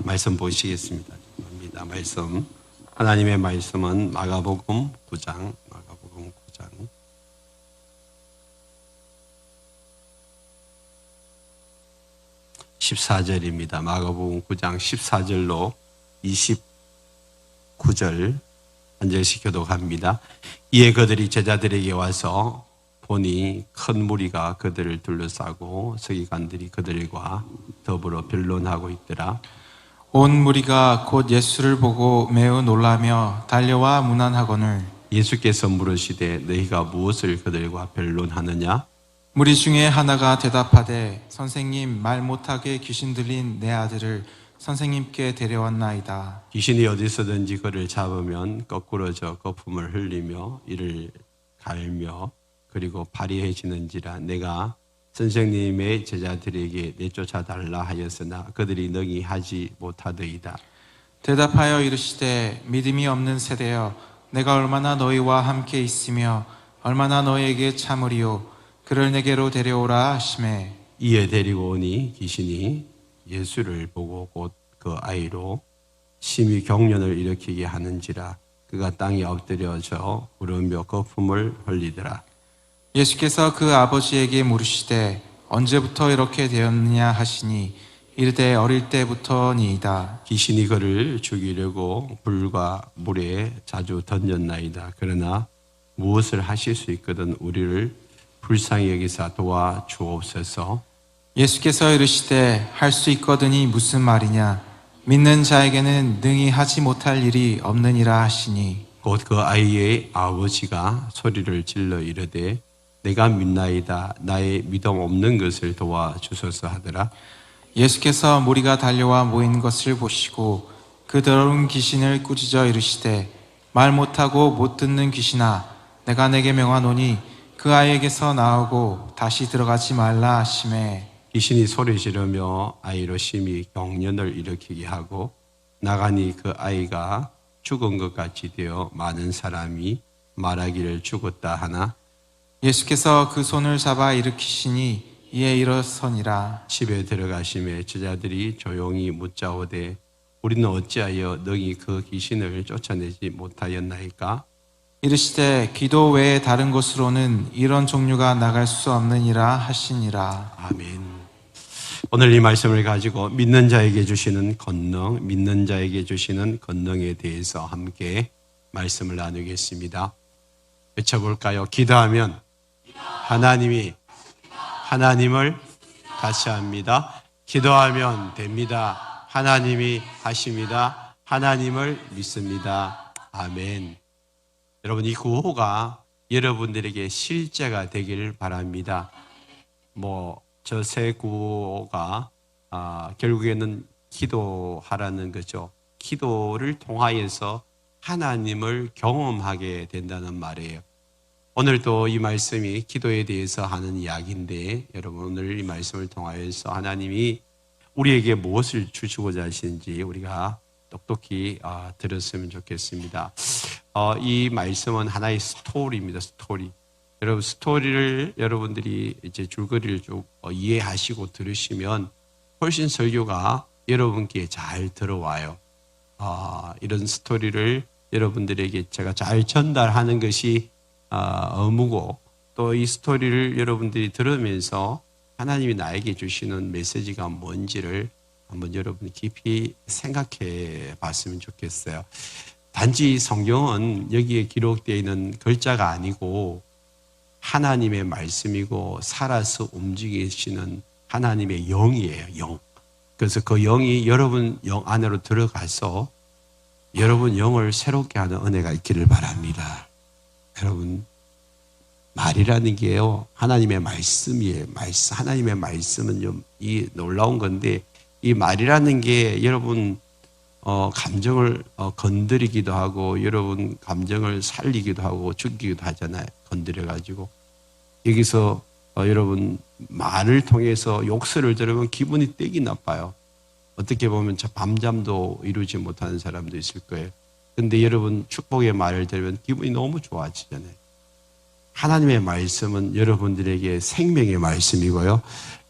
말씀 보시겠습니다. 죄송합니다. 말씀. 하나님의 말씀은 마가복음 9장 14절입니다. 마가복음 9장 14절로 29절 한 절씩 교독합니다. 이에 그들이 제자들에게 와서 보니 큰 무리가 그들을 둘러싸고 서기관들이 그들과 더불어 변론하고 있더라. 온 무리가 곧 예수를 보고 매우 놀라며 달려와 문안하거늘 예수께서 물으시되 너희가 무엇을 그들과 변론하느냐? 무리 중에 하나가 대답하되 선생님, 말 못하게 귀신 들린 내 아들을 선생님께 데려왔나이다. 귀신이 어디서든지 그를 잡으면 거꾸러져 거품을 흘리며 이를 갈며 그리고 발휘해지는지라. 내가 선생님의 제자들에게 내쫓아 달라 하였으나 그들이 능히 하지 못하더이다. 대답하여 이르시되 믿음이 없는 세대여, 내가 얼마나 너희와 함께 있으며 얼마나 너희에게 참으리요. 그를 내게로 데려오라 하시매 이에 데리고 오니 귀신이 예수를 보고 곧 그 아이로 심히 경련을 일으키게 하는지라. 그가 땅에 엎드려져 부르며 거품을 흘리더라. 예수께서 그 아버지에게 물으시되 언제부터 이렇게 되었느냐 하시니 이르되 어릴 때부터니이다. 귀신이 그를 죽이려고 불과 물에 자주 던졌나이다. 그러나 무엇을 하실 수 있거든 우리를 불쌍히 여기사 도와주옵소서. 예수께서 이르시되 할 수 있거든이 무슨 말이냐. 믿는 자에게는 능히 하지 못할 일이 없느니라 하시니 곧 그 아이의 아버지가 소리를 질러 이르되 내가 믿나이다. 나의 믿음 없는 것을 도와주소서 하더라. 예수께서 무리가 달려와 모인 것을 보시고 그 더러운 귀신을 꾸짖어 이르시되 말 못하고 못 듣는 귀신아, 내가 내게 명하노니 그 아이에게서 나오고 다시 들어가지 말라 하시매 귀신이 소리 지르며 아이로 심히 경련을 일으키게 하고 나가니 그 아이가 죽은 것 같이 되어 많은 사람이 말하기를 죽었다 하나 예수께서 그 손을 잡아 일으키시니 이에 일어서니라. 집에 들어가심에 제자들이 조용히 묻자오되 우리는 어찌하여 능히 그 귀신을 쫓아내지 못하였나이까? 이르시되 기도 외에 다른 곳으로는 이런 종류가 나갈 수 없느니라 하시니라. 아멘. 오늘 이 말씀을 가지고 믿는 자에게 주시는 권능, 믿는 자에게 주시는 권능에 대해서 함께 말씀을 나누겠습니다. 외쳐볼까요? 기도하면 하나님을 같이 합니다. 기도하면 됩니다. 하나님이 하십니다. 하나님을 믿습니다. 아멘. 여러분, 이 구호가 여러분들에게 실제가 되기를 바랍니다. 저 새 구호가 결국에는 기도하라는 거죠. 기도를 통하여서 하나님을 경험하게 된다는 말이에요. 오늘도 이 말씀이 기도에 대해서 하는 이야기인데 여러분, 오늘 이 말씀을 통하여서 하나님이 우리에게 무엇을 주시고자 하시는지 우리가 똑똑히 들었으면 좋겠습니다. 이 말씀은 하나의 스토리입니다. 스토리. 여러분, 스토리를 여러분들이 이제 줄거리를 쭉 이해하시고 들으시면 훨씬 설교가 여러분께 잘 들어와요. 이런 스토리를 여러분들에게 제가 잘 전달하는 것이 의무고, 또 이 스토리를 여러분들이 들으면서 하나님이 나에게 주시는 메시지가 뭔지를 한번 여러분 깊이 생각해 봤으면 좋겠어요. 단지 성경은 여기에 기록되어 있는 글자가 아니고 하나님의 말씀이고 살아서 움직이시는 하나님의 영이에요. 영. 그래서 그 영이 여러분 영 안으로 들어가서 여러분 영을 새롭게 하는 은혜가 있기를 바랍니다. 여러분, 말이라는 게요, 하나님의 말씀이에요. 하나님의 말씀은 좀 이 놀라운 건데, 이 말이라는 게 여러분 감정을 건드리기도 하고 여러분 감정을 살리기도 하고 죽이기도 하잖아요. 건드려가지고 여기서 여러분 말을 통해서 욕설을 들으면 기분이 되게 나빠요. 어떻게 보면 밤잠도 이루지 못하는 사람도 있을 거예요. 그런데 여러분 축복의 말을 들으면 기분이 너무 좋아지잖아요. 하나님의 말씀은 여러분들에게 생명의 말씀이고요,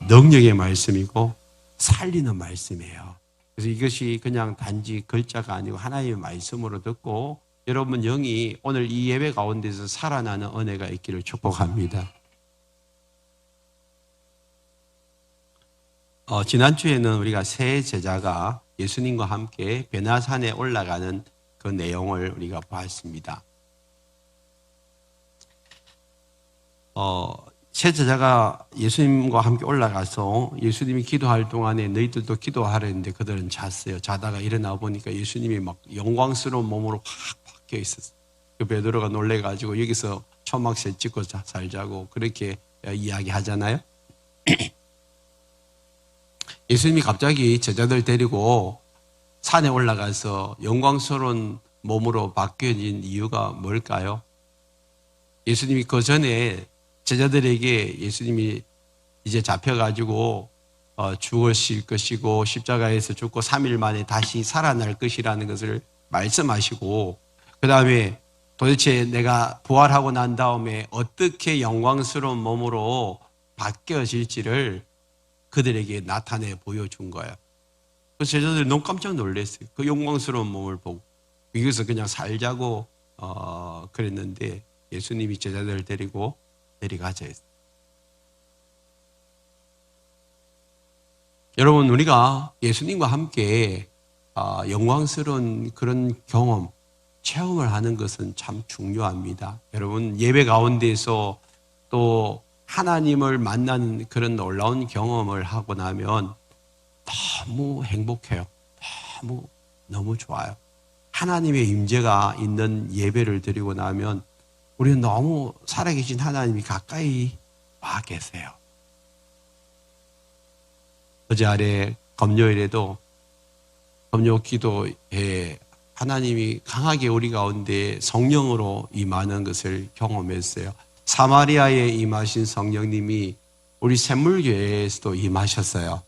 능력의 말씀이고 살리는 말씀이에요. 그래서 이것이 그냥 단지 글자가 아니고 하나님의 말씀으로 듣고 여러분 영이 오늘 이 예배 가운데서 살아나는 은혜가 있기를 축복합니다. 지난주에는 우리가 세 제자가 예수님과 함께 베나산에 올라가는 그 내용을 우리가 보았습니다. 세 제자가 예수님과 함께 올라가서 예수님이 기도할 동안에 너희들도 기도하려는데 그들은 잤어요. 자다가 일어나 보니까 예수님이 막 영광스러운 몸으로 확 바뀌어 있었어요. 그 베드로가 놀래가지고 여기서 초막새 찍고 살자고 그렇게 이야기하잖아요. 예수님이 갑자기 제자들 데리고 산에 올라가서 영광스러운 몸으로 바뀌어진 이유가 뭘까요? 예수님이 그 전에 제자들에게 예수님이 이제 잡혀가지고 죽으실 것이고 십자가에서 죽고 3일 만에 다시 살아날 것이라는 것을 말씀하시고 그 다음에 도대체 내가 부활하고 난 다음에 어떻게 영광스러운 몸으로 바뀌어질지를 그들에게 나타내 보여준 거예요. 그래서 제자들이 너무 깜짝 놀랐어요. 그 영광스러운 몸을 보고 여기서 그냥 살자고 그랬는데 예수님이 제자들을 데리고 내려가자 했어요. 여러분 우리가 예수님과 함께 영광스러운 그런 경험, 체험을 하는 것은 참 중요합니다. 여러분 예배 가운데서 또 하나님을 만나는 그런 놀라운 경험을 하고 나면 너무 행복해요. 너무 좋아요. 하나님의 임재가 있는 예배를 드리고 나면 우리는 너무 살아계신 하나님이 가까이 와 계세요. 어제 아래 금요일에도 금요 기도에 하나님이 강하게 우리 가운데 성령으로 임하는 것을 경험했어요. 사마리아에 임하신 성령님이 우리 샘물교회에서도 임하셨어요.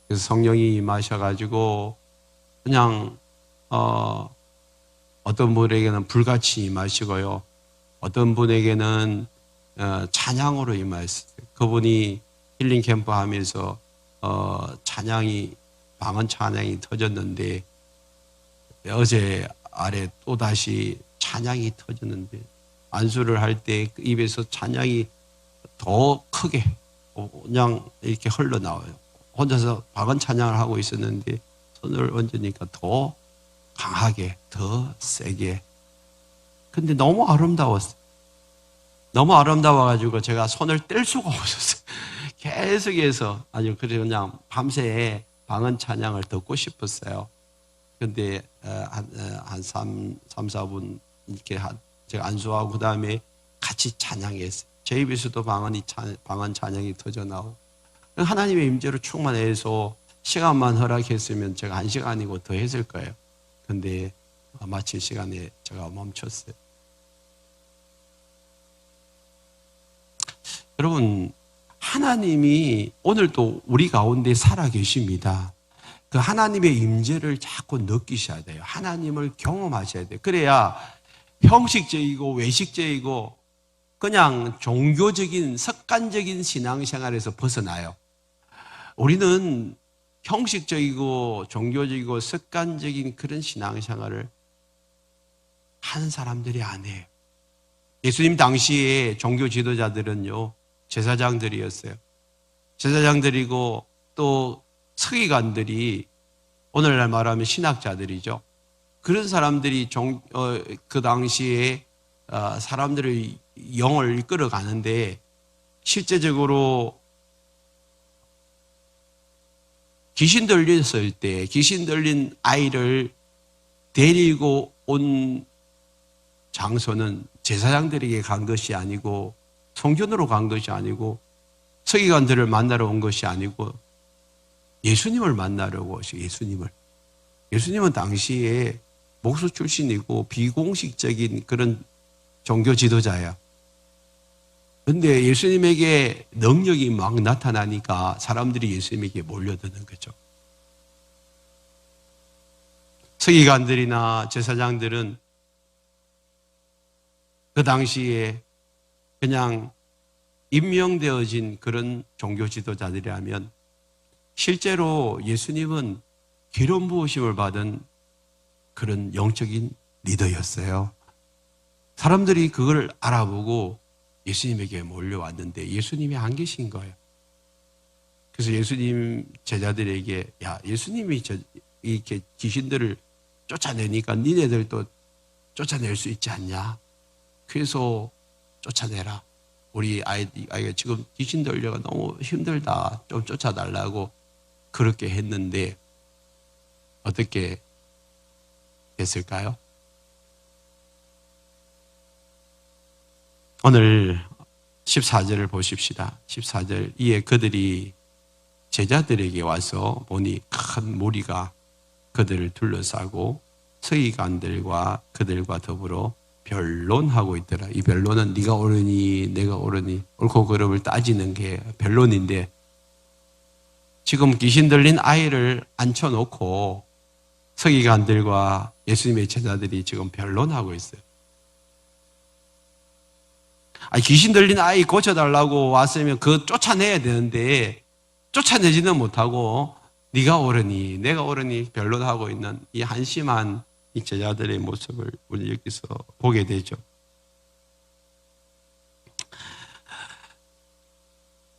그래서 성령이 임하셔가지고 그냥 어떤 분에게는 불같이 임하시고요. 어떤 분에게는 찬양으로 임하셨어요. 그분이 힐링 캠프 하면서 찬양이 방언 찬양이 터졌는데 어제 아래 또다시 찬양이 터졌는데 안수를 할 때 입에서 찬양이 더 크게 그냥 이렇게 흘러나와요. 혼자서 방언 찬양을 하고 있었는데 손을 얹으니까 더 강하게 더 세게. 근데 너무 아름다웠어요. 너무 아름다워가지고 제가 손을 뗄 수가 없었어요. 계속해서 아주 그냥 밤새 방언 찬양을 듣고 싶었어요. 근데 한 3, 4분 이렇게 제가 안수하고 그 다음에 같이 찬양했어요. 제 입에서도 방언 찬양이 터져나오고 하나님의 임재로 충만해서 시간만 허락했으면 제가 1시간이고 더 했을 거예요. 근데 마칠 시간에 제가 멈췄어요. 여러분 하나님이 오늘도 우리 가운데 살아 계십니다. 그 하나님의 임재를 자꾸 느끼셔야 돼요. 하나님을 경험하셔야 돼요. 그래야 형식적이고 외식적이고 그냥 종교적인 습관적인 신앙생활에서 벗어나요. 우리는 형식적이고 종교적이고 습관적인 그런 신앙생활을 하는 사람들이 아니에요. 예수님 당시에 종교 지도자들은요 제사장들이었어요. 제사장들이고 또 서기관들이 오늘날 말하면 신학자들이죠. 그런 사람들이 그 당시에 사람들의 영을 이끌어 가는데 실제적으로 귀신 들렸을 때 귀신 들린 아이를 데리고 온 장소는 제사장들에게 간 것이 아니고 성전으로 간 것이 아니고 서기관들을 만나러 온 것이 아니고 예수님을 만나려고 하시고 예수님은 당시에 목수 출신이고 비공식적인 그런 종교 지도자야. 그런데 예수님에게 능력이 막 나타나니까 사람들이 예수님에게 몰려드는 거죠. 서기관들이나 제사장들은 그 당시에 그냥 임명되어진 그런 종교 지도자들이라면 실제로 예수님은 기름 부으심을 받은 그런 영적인 리더였어요. 사람들이 그걸 알아보고 예수님에게 몰려왔는데 예수님이 안 계신 거예요. 그래서 예수님 제자들에게 야, 예수님이 이렇게 귀신들을 쫓아내니까 니네들도 쫓아낼 수 있지 않냐? 그래서 쫓아내라. 우리 아이가 지금 귀신 들려가 너무 힘들다. 좀 쫓아달라고 그렇게 했는데 어떻게 됐을까요? 오늘 14절을 보십시다. 14절 이에 그들이 제자들에게 와서 보니 큰 무리가 그들을 둘러싸고 서기관들과 그들과 더불어 변론하고 있더라. 이 변론은 네가 옳으니 내가 옳으니 옳고 그름을 따지는 게 변론인데 지금 귀신 들린 아이를 앉혀놓고 서기관들과 예수님의 제자들이 지금 변론하고 있어요. 귀신 들린 아이 고쳐달라고 왔으면 그거 쫓아내야 되는데 쫓아내지는 못하고 네가 옳으니 내가 옳으니 변론하고 있는 이 한심한 이 제자들의 모습을 우리 여기서 보게 되죠.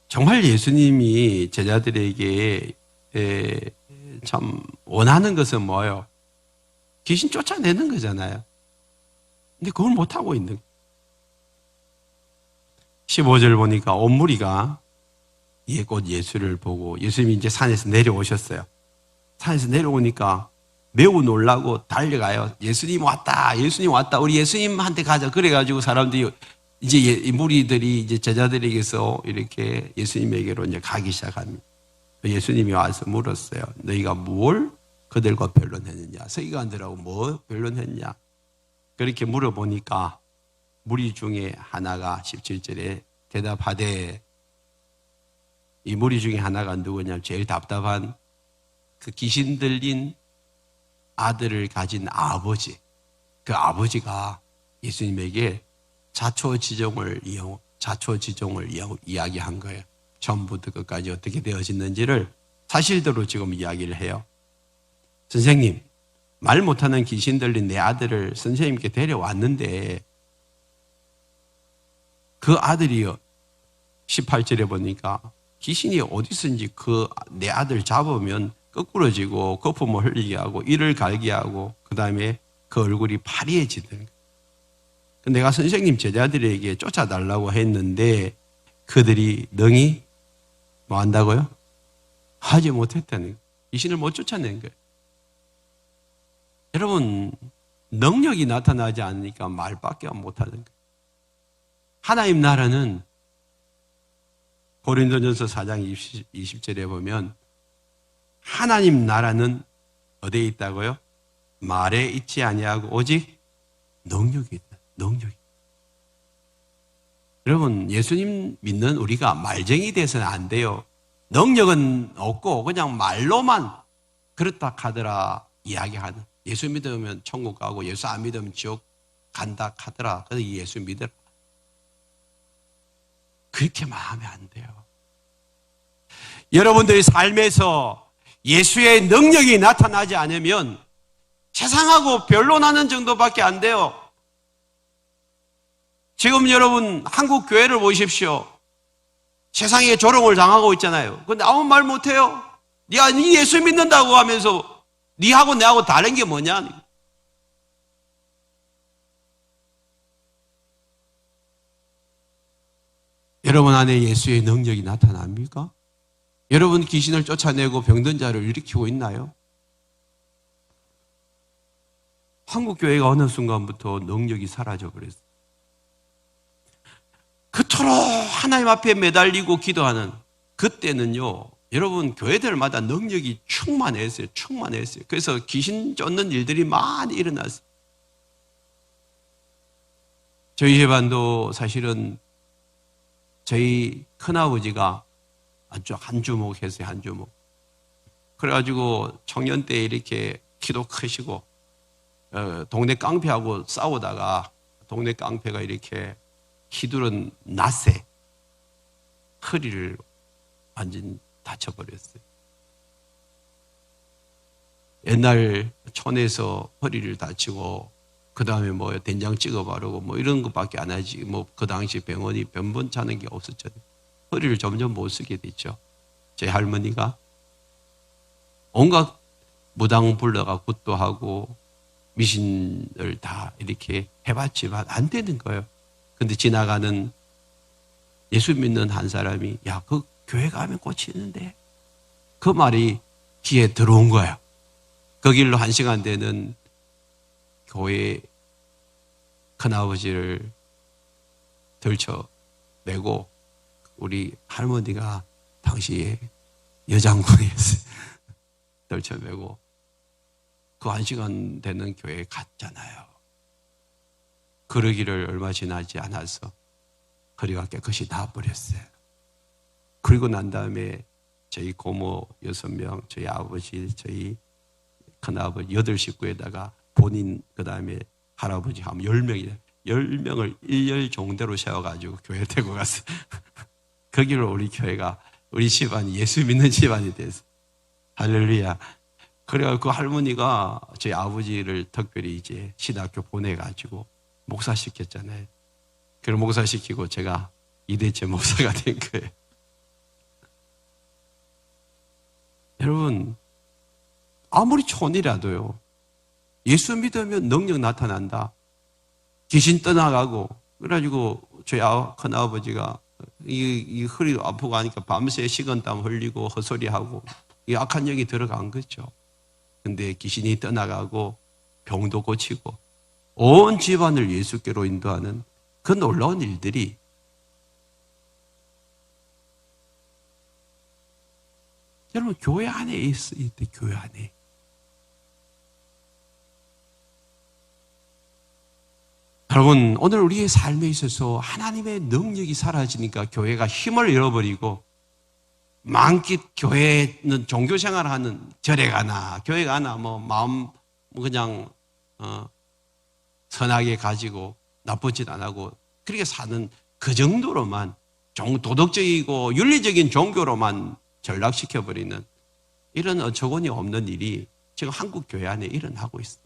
정말 예수님이 제자들에게 참 원하는 것은 뭐예요? 귀신 쫓아내는 거잖아요. 근데 그걸 못하고 있는 거예요. 15절 보니까 온 무리가 곧 예수를 보고 예수님이 이제 산에서 내려오셨어요. 산에서 내려오니까 매우 놀라고 달려가요. 예수님 왔다. 예수님 왔다. 우리 예수님한테 가자. 그래가지고 사람들이 이제 이 무리들이 이제 제자들에게서 이렇게 예수님에게로 이제 가기 시작합니다. 예수님이 와서 물었어요. 너희가 뭘 그들과 변론했느냐? 서기관들하고 뭐 변론했냐? 그렇게 물어보니까 무리 중에 하나가 17절에 대답하되 이 무리 중에 하나가 누구냐? 제일 답답한 그 귀신 들린 아들을 가진 아버지. 그 아버지가 예수님에게 자초지종을 이야기한 거예요. 처음부터 끝까지 어떻게 되어졌는지를 사실대로 지금 이야기를 해요. 선생님, 말 못하는 귀신 들린 내 아들을 선생님께 데려왔는데 그 아들이요 18절에 보니까 귀신이 어디서인지 그 내 아들 잡으면 거꾸러지고 거품을 흘리게 하고 이를 갈게 하고 그 다음에 그 얼굴이 파리해지는 거예요. 내가 선생님 제자들에게 쫓아달라고 했는데 그들이 능히 뭐 한다고요? 하지 못했다는 거예요. 귀신을 못 쫓아낸 거예요. 여러분 능력이 나타나지 않으니까 말밖에 못하는 거예요. 하나님 나라는 고린도전서 4장 20절에 보면 하나님 나라는 어디에 있다고요? 말에 있지 아니하고 오직 능력이 있다. 능력이. 여러분 예수님 믿는 우리가 말쟁이 돼서는 안 돼요. 능력은 없고 그냥 말로만 그렇다 하더라 이야기하는. 예수 믿으면 천국 가고 예수 안 믿으면 지옥 간다 하더라. 그래서 예수 믿으라. 그렇게 마음에 안 돼요. 여러분들의 삶에서 예수의 능력이 나타나지 않으면 세상하고 변론하는 정도밖에 안 돼요. 지금 여러분 한국 교회를 보십시오. 세상에 조롱을 당하고 있잖아요. 그런데 아무 말 못해요. 네 예수 믿는다고 하면서 네하고 내하고 다른 게 뭐냐? 여러분 안에 예수의 능력이 나타납니까? 여러분 귀신을 쫓아내고 병든 자를 일으키고 있나요? 한국 교회가 어느 순간부터 능력이 사라져 버렸어요. 그토록 하나님 앞에 매달리고 기도하는 그때는요, 여러분 교회들마다 능력이 충만했어요. 그래서 귀신 쫓는 일들이 많이 일어났어요. 저희 집안도 사실은 저희 큰아버지가 아주 한 주먹 했어요. 한 주먹. 그래가지고 청년 때 이렇게 키도 크시고 동네 깡패하고 싸우다가 동네 깡패가 이렇게 휘두른 낫에 허리를 완전히 다쳐버렸어요. 옛날 촌에서 허리를 다치고 그 다음에 뭐 된장 찍어 바르고 뭐 이런 것밖에 안 하지. 뭐 그 당시 병원이 변변찮은 게 없었잖아요. 허리를 점점 못 쓰게 됐죠. 제 할머니가 온갖 무당 불러가 굿도 하고 미신을 다 이렇게 해봤지만 안 되는 거예요. 근데 지나가는 예수 믿는 한 사람이 야, 그 교회 가면 고치는데 그 말이 귀에 들어온 거예요. 그 길로 1시간 되는 교회 큰아버지를 들쳐내고 우리 할머니가 당시에 여장군이었어요. 들쳐내고 그 1시간 되는 교회에 갔잖아요. 그러기를 얼마 지나지 않아서 허리가 깨끗이 나아버렸어요. 그리고 난 다음에 저희 고모 6명, 저희 아버지, 저희 큰아버지 8식구에다가 본인 그 다음에 할아버지 하면 10명이에요. 10명을 일렬 종대로 세워가지고 교회 데리고 갔어요. 그 길로 우리 교회가 우리 집안이 예수 믿는 집안이 됐어요. 할렐루야. 그래서 그 할머니가 저희 아버지를 특별히 이제 신학교 보내가지고 목사시켰잖아요. 그걸 목사시키고 제가 이대체 목사가 된 거예요. 여러분, 아무리 촌이라도요, 예수 믿으면 능력 나타난다. 귀신 떠나가고, 그래가지고 저희 큰아버지가 이 허리도 아프고 하니까 밤새 식은땀 흘리고 헛소리하고 이 악한 영이 들어간 거죠. 근데 귀신이 떠나가고 병도 고치고 온 집안을 예수께로 인도하는 그 놀라운 일들이 여러분 교회 안에 있을 때 교회 안에 여러분 오늘 우리의 삶에 있어서 하나님의 능력이 사라지니까 교회가 힘을 잃어버리고 만깃 교회는 종교생활하는 절에 가나 교회 가나 뭐 마음 그냥 선하게 가지고 나쁜 짓 안 하고 그렇게 사는 그 정도로만 도덕적이고 윤리적인 종교로만 전락시켜버리는 이런 어처구니 없는 일이 지금 한국 교회 안에 일어나고 있어요.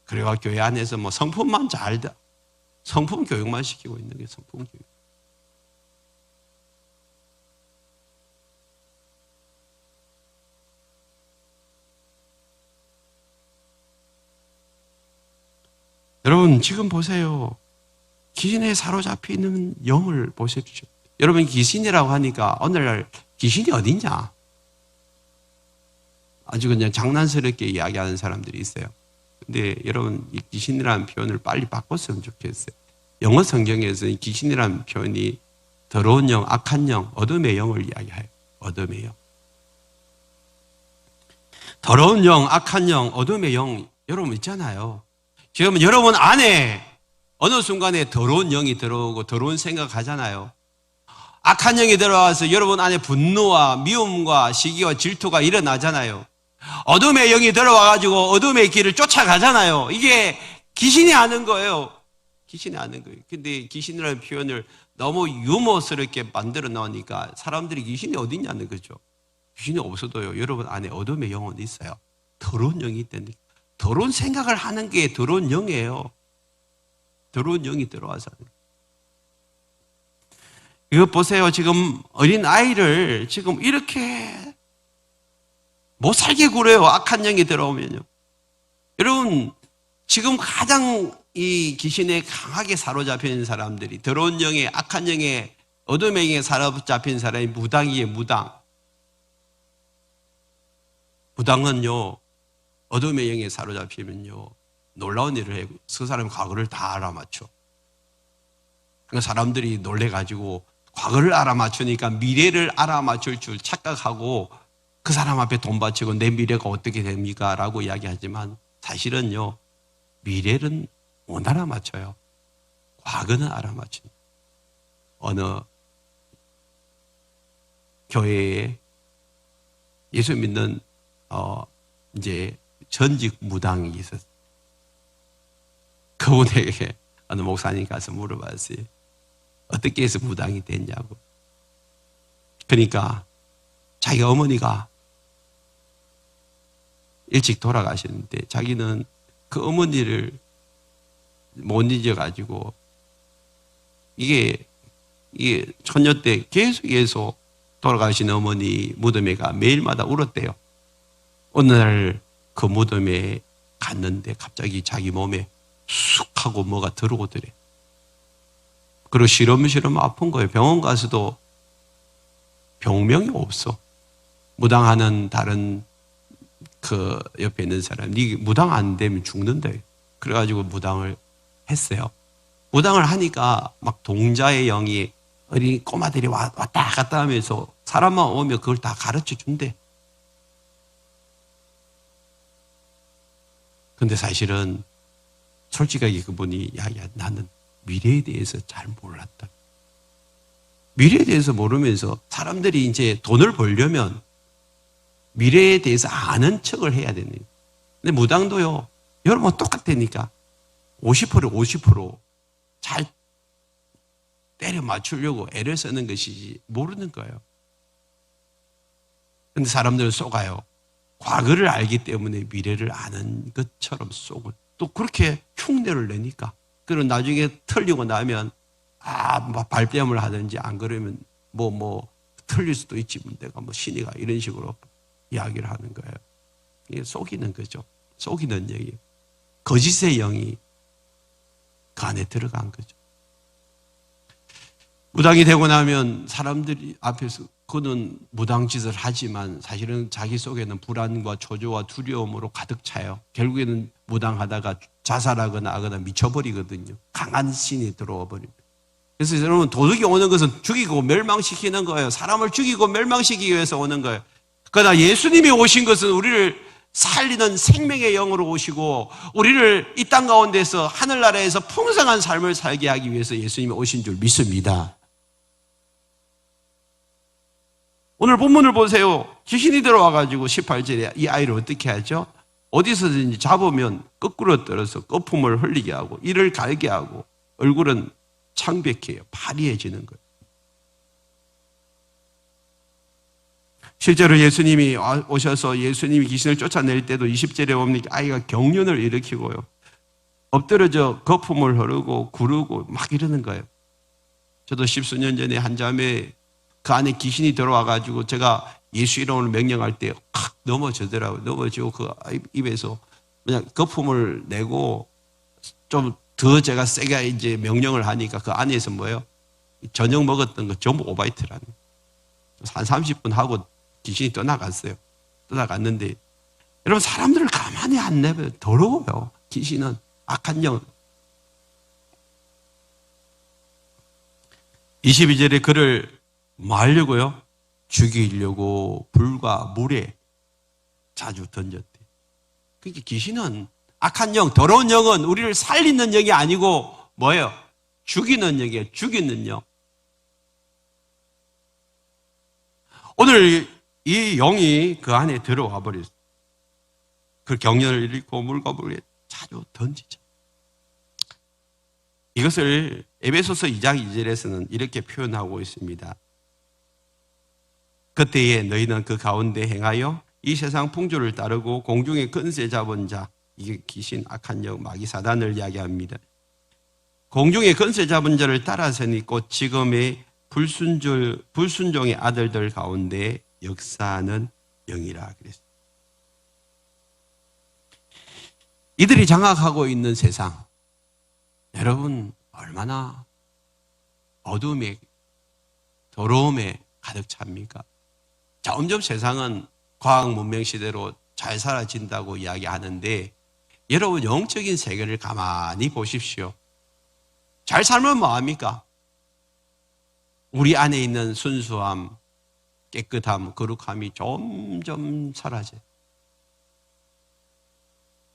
그래가 교회 안에서 뭐 성품만 성품 교육만 시키고 있는 게 성품 교육. 여러분 지금 보세요. 귀신에 사로잡혀 있는 영을 보십시오. 여러분 귀신이라고 하니까 오늘날 귀신이 어딨냐? 아주 그냥 장난스럽게 이야기하는 사람들이 있어요. 근데 여러분 이 귀신이라는 표현을 빨리 바꿨으면 좋겠어요. 영어 성경에서 이 귀신이라는 표현이 더러운 영, 악한 영, 어둠의 영을 이야기해요. 어둠의 영. 더러운 영, 악한 영, 어둠의 영 여러분 있잖아요. 지금 여러분 안에 어느 순간에 더러운 영이 들어오고 더러운 생각하잖아요. 악한 영이 들어와서 여러분 안에 분노와 미움과 시기와 질투가 일어나잖아요. 어둠의 영이 들어와가지고 어둠의 길을 쫓아가잖아요. 이게 귀신이 하는 거예요. 귀신이 하는 거예요. 근데 귀신이라는 표현을 너무 유머스럽게 만들어 놓으니까 사람들이 귀신이 어디 있냐는 거죠. 귀신이 없어도요. 여러분 안에 어둠의 영은 있어요. 더러운 영이 있다니까. 더러운 생각을 하는 게 더러운 영이에요. 더러운 영이 들어와서. 이거 보세요. 지금 어린 아이를 지금 이렇게 못 살게 굴어요. 악한 영이 들어오면요. 여러분, 지금 가장 이 귀신에 강하게 사로잡힌 사람들이 더러운 영에, 악한 영에, 어둠의 영에 사로잡힌 사람이 무당이에요. 무당. 무당은요. 어둠의 영에 사로잡히면요. 놀라운 일을 해요. 그 사람의 과거를 다 알아맞혀. 그러니까 사람들이 놀래가지고 과거를 알아맞추니까 미래를 알아맞출 줄 착각하고 그 사람 앞에 돈 바치고 내 미래가 어떻게 됩니까? 라고 이야기하지만 사실은요. 미래는 못 알아맞혀요. 과거는 알아맞혀요. 어느 교회에 예수 믿는 이제 전직 무당이 있었어요. 그분에게 어느 목사님 가서 물어봤어요. 어떻게 해서 무당이 됐냐고. 그러니까 자기 어머니가 일찍 돌아가셨는데 자기는 그 어머니를 못 잊어가지고 이게 처녀 때 계속 돌아가신 어머니 무덤에 가 매일마다 울었대요. 어느 날 그 무덤에 갔는데 갑자기 자기 몸에 쑥 하고 뭐가 들어오더래. 그리고 시름시름 아픈 거예요. 병원 가서도 병명이 없어. 무당하는 다른 그 옆에 있는 사람, 네 무당 안 되면 죽는다. 그래가지고 무당을 했어요. 무당을 하니까 막 동자의 영이 어린 꼬마들이 왔다 갔다 하면서 사람만 오면 그걸 다 가르쳐 준대. 근데 사실은 솔직하게 그분이 야 나는 미래에 대해서 잘 몰랐다. 미래에 대해서 모르면서 사람들이 이제 돈을 벌려면 미래에 대해서 아는 척을 해야 되는 거예요. 근데 무당도요, 여러분 똑같다니까. 50%잘 때려 맞추려고 애를 쓰는 것이지 모르는 거예요. 근데 사람들은 속아요. 과거를 알기 때문에 미래를 아는 것처럼 속을. 또 그렇게 흉내를 내니까. 그리고 나중에 틀리고 나면 발뺌을 하든지 안 그러면 틀릴 수도 있지. 내가 신이가 이런 식으로 이야기를 하는 거예요. 이게 속이는 거죠. 속이는 얘기. 거짓의 영이 그 안에 들어간 거죠. 무당이 되고 나면 사람들이 앞에서 그는 무당짓을 하지만 사실은 자기 속에는 불안과 초조와 두려움으로 가득 차요. 결국에는 무당하다가 자살하거나 하거나 미쳐버리거든요. 강한 신이 들어와 버립니다. 그래서 여러분, 도둑이 오는 것은 죽이고 멸망시키는 거예요. 사람을 죽이고 멸망시키기 위해서 오는 거예요. 그러나 예수님이 오신 것은 우리를 살리는 생명의 영으로 오시고 우리를 이 땅 가운데서 하늘나라에서 풍성한 삶을 살게 하기 위해서 예수님이 오신 줄 믿습니다. 오늘 본문을 보세요. 귀신이 들어와가지고 18절에 이 아이를 어떻게 하죠? 어디서든지 잡으면 거꾸로 떨어서 거품을 흘리게 하고 이를 갈게 하고 얼굴은 창백해요. 파리해지는 거예요. 실제로 예수님이 오셔서 예수님이 귀신을 쫓아낼 때도 20절에 보면 아이가 경련을 일으키고요. 엎드려져 거품을 흐르고 구르고 막 이러는 거예요. 저도 10수년 전에 한 자매 그 안에 귀신이 들어와가지고 제가 예수 이름으로 명령할 때 확 넘어지더라고요. 넘어지고 그 입에서 그냥 거품을 내고 좀 더 제가 세게 이제 명령을 하니까 그 안에서 뭐예요? 저녁 먹었던 거 전부 오바이트라는 거예요. 한 30분 하고 귀신이 떠나갔어요. 떠나갔는데 여러분 사람들을 가만히 안 내버려. 더러워요. 귀신은 악한 영. 22절에 그를 뭐 하려고요? 죽이려고 불과 물에 자주 던졌대. 그러니까 귀신은 악한 영, 더러운 영은 우리를 살리는 영이 아니고 뭐예요? 죽이는 영이에요. 죽이는 영. 오늘 이 영이 그 안에 들어와 버렸어요. 그 경련을 일으키고 물과 물에 자주 던지죠. 이것을 에베소서 2장 2절에서는 이렇게 표현하고 있습니다. 그때에 너희는 그 가운데 행하여 이 세상 풍조를 따르고 공중의 권세 잡은 자, 이게 귀신, 악한 영, 마귀 사단을 이야기합니다. 공중의 권세 잡은 자를 따라서니 곧 지금의 불순종의 아들들 가운데 역사하는 영이라 그랬어요. 이들이 장악하고 있는 세상, 여러분 얼마나 어둠에 더러움에 가득 찹니까? 점점 세상은 과학 문명 시대로 잘 사라진다고 이야기하는데 여러분 영적인 세계를 가만히 보십시오. 잘 살면 뭐합니까? 우리 안에 있는 순수함, 깨끗함, 거룩함이 점점 사라져요.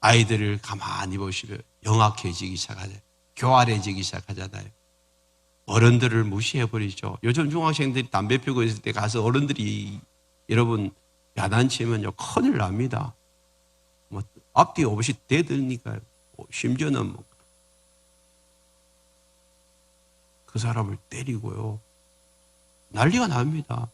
아이들을 가만히 보시면 영악해지기 시작하잖아요. 교활해지기 시작하잖아요. 어른들을 무시해버리죠. 요즘 중학생들이 담배 피우고 있을 때 가서 어른들이 여러분 야단치면요 큰일 납니다. 앞뒤 없이 대들니까요. 심지어는 그 사람을 때리고요. 난리가 납니다.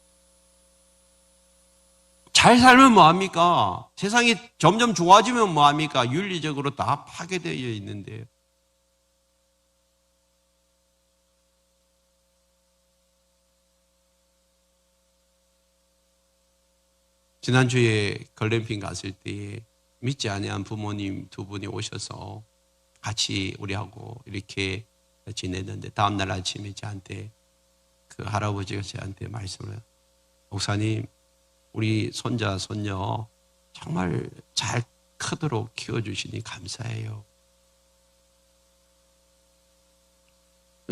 잘 살면 뭐합니까? 세상이 점점 좋아지면 뭐합니까? 윤리적으로 다 파괴되어 있는데요. 지난주에 글램핑 갔을 때 믿지 아니한 부모님 두 분이 오셔서 같이 우리하고 이렇게 지냈는데 다음날 아침에 저한테 그 할아버지가 저한테 말씀을 해요. 목사님, 우리 손자, 손녀 정말 잘 크도록 키워주시니 감사해요.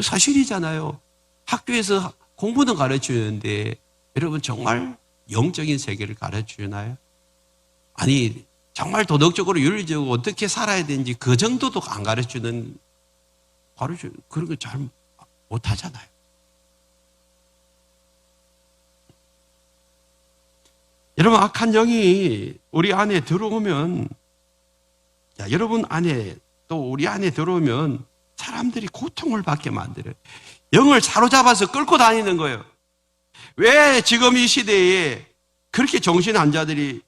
사실이잖아요. 학교에서 공부는 가르치는데 여러분 정말 영적인 세계를 가르치나요? 아니 정말 도덕적으로 윤리적으로 어떻게 살아야 되는지 그 정도도 안 가르치는 그런 거 잘 못하잖아요. 여러분 악한 영이 우리 안에 들어오면 여러분 안에 또 우리 안에 들어오면 사람들이 고통을 받게 만들어요. 영을 사로잡아서 끌고 다니는 거예요. 왜 지금 이 시대에 그렇게 정신 환자들이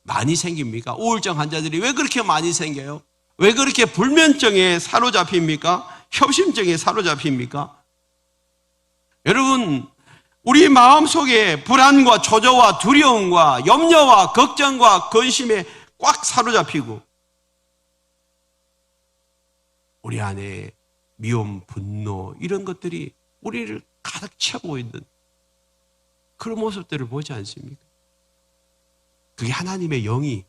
많이 생깁니까? 우울증 환자들이 왜 그렇게 많이 생겨요? 왜 그렇게 불면증에 사로잡힙니까? 협심증에 사로잡힙니까? 여러분, 우리 마음속에 불안과 초조와 두려움과 염려와 걱정과 근심에 꽉 사로잡히고 우리 안에 미움, 분노 이런 것들이 우리를 가득 채우고 있는 그런 모습들을 보지 않습니까? 그게 하나님의 영이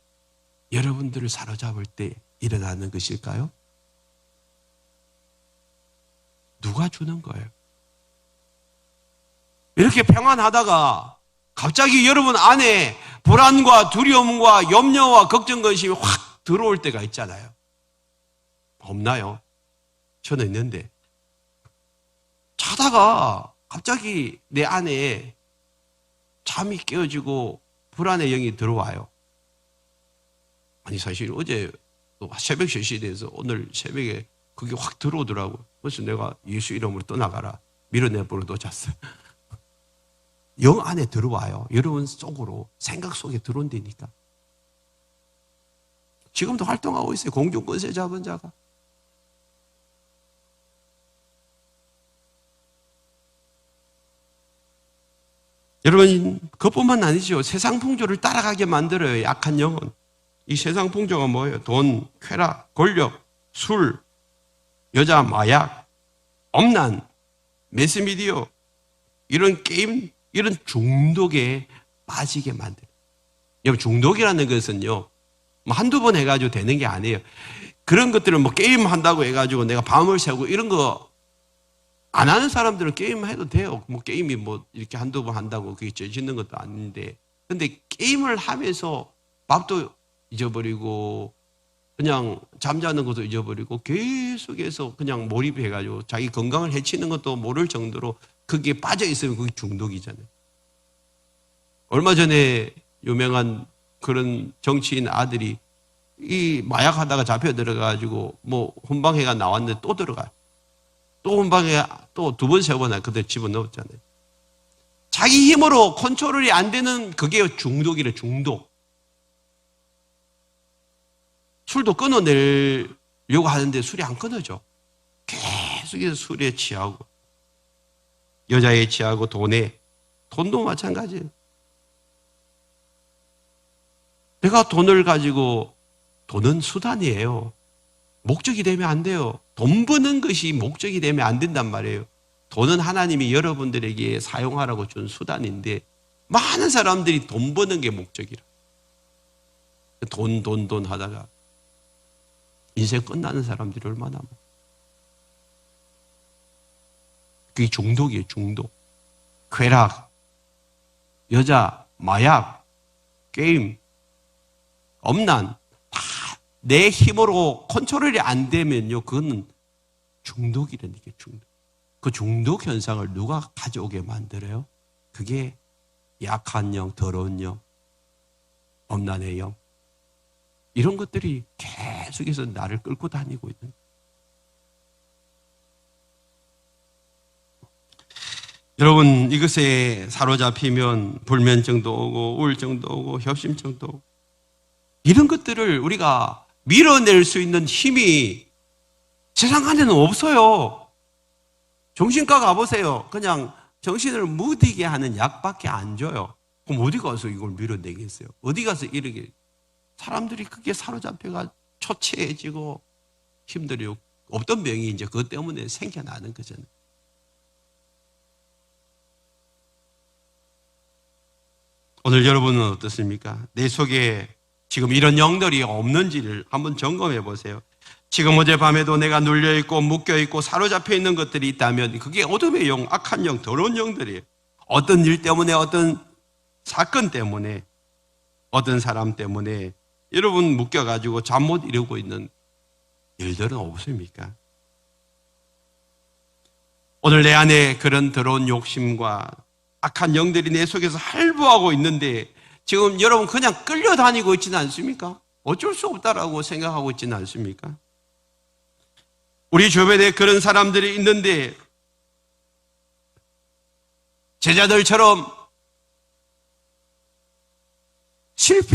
여러분들을 사로잡을 때 일어나는 것일까요? 누가 주는 거예요? 이렇게 평안하다가 갑자기 여러분 안에 불안과 두려움과 염려와 걱정, 근심이 확 들어올 때가 있잖아요. 없나요? 저는 있는데 자다가 갑자기 내 안에 잠이 깨어지고 불안의 영이 들어와요. 아니 사실 어제 새벽 3시에 대해서 오늘 새벽에 그게 확 들어오더라고요. 그래서 내가 예수 이름으로 떠나가라 밀어내버려도 잤어요. 영 안에 들어와요. 여러분 속으로 생각 속에 들어온다니까. 지금도 활동하고 있어요. 공중권세 잡은 자가. 여러분 그것뿐만 아니죠. 세상 풍조를 따라가게 만들어요. 약한 영은. 이 세상 풍조가 뭐예요? 돈, 쾌락, 권력, 술, 여자, 마약, 엄난, 매스미디어 이런 게임, 이런 중독에 빠지게 만들어요. 여러분 중독이라는 것은요 뭐 한두 번 해가지고 되는 게 아니에요. 그런 것들은 뭐 게임 한다고 해가지고 내가 밤을 새고 이런 거 안 하는 사람들은 게임 해도 돼요. 뭐 게임이 뭐 이렇게 한두 번 한다고 그게 죄짓는 것도 아닌데. 근데 게임을 하면서 밥도 잊어버리고 그냥 잠자는 것도 잊어버리고 계속해서 그냥 몰입해가지고 자기 건강을 해치는 것도 모를 정도로 그게 빠져 있으면 그게 중독이잖아요. 얼마 전에 유명한 그런 정치인 아들이 이 마약 하다가 잡혀 들어가가지고 뭐 혼방해가 나왔는데 또 들어가요. 또 혼방에 또 두 번, 세 번 그때 집어넣었잖아요. 자기 힘으로 컨트롤이 안 되는 그게 중독이래, 중독. 술도 끊어내려고 하는데 술이 안 끊어져. 계속해서 술에 취하고, 여자에 취하고, 돈도 마찬가지예요. 내가 돈을 가지고, 돈은 수단이에요. 목적이 되면 안 돼요. 돈 버는 것이 목적이 되면 안 된단 말이에요. 돈은 하나님이 여러분들에게 사용하라고 준 수단인데 많은 사람들이 돈 버는 게 목적이라. 돈 하다가 인생 끝나는 사람들이 얼마나 많아요. 그게 중독이에요. 중독. 쾌락, 여자, 마약, 게임, 엄난 내 힘으로 컨트롤이 안 되면요, 그거는 중독이라는 게 중독. 그 중독 현상을 누가 가져오게 만들어요? 그게 약한 영, 더러운 영, 엄난의 영. 이런 것들이 계속해서 나를 끌고 다니고 있는 거예요. 여러분, 이것에 사로잡히면 불면증도 오고 우울증도 오고 협심증도 오고 이런 것들을 우리가 밀어낼 수 있는 힘이 세상 안에는 없어요. 정신과 가보세요. 그냥 정신을 무디게 하는 약밖에 안 줘요. 그럼 어디 가서 이걸 밀어내겠어요? 어디 가서 이렇게 사람들이 그게 사로잡혀가 초췌해지고 힘들어요. 없던 병이 이제 그것 때문에 생겨나는 거잖아요. 오늘 여러분은 어떻습니까? 내 속에 지금 이런 영들이 없는지를 한번 점검해 보세요. 지금 어젯밤에도 내가 눌려있고 묶여있고 사로잡혀 있는 것들이 있다면 그게 어둠의 영, 악한 영, 더러운 영들이에요. 어떤 일 때문에, 어떤 사건 때문에, 어떤 사람 때문에 여러분 묶여가지고 잠 못 이루고 있는 일들은 없습니까? 오늘 내 안에 그런 더러운 욕심과 악한 영들이 내 속에서 할부하고 있는데 지금 여러분 그냥 끌려다니고 있지는 않습니까? 어쩔 수 없다라고 생각하고 있지는 않습니까? 우리 주변에 그런 사람들이 있는데 제자들처럼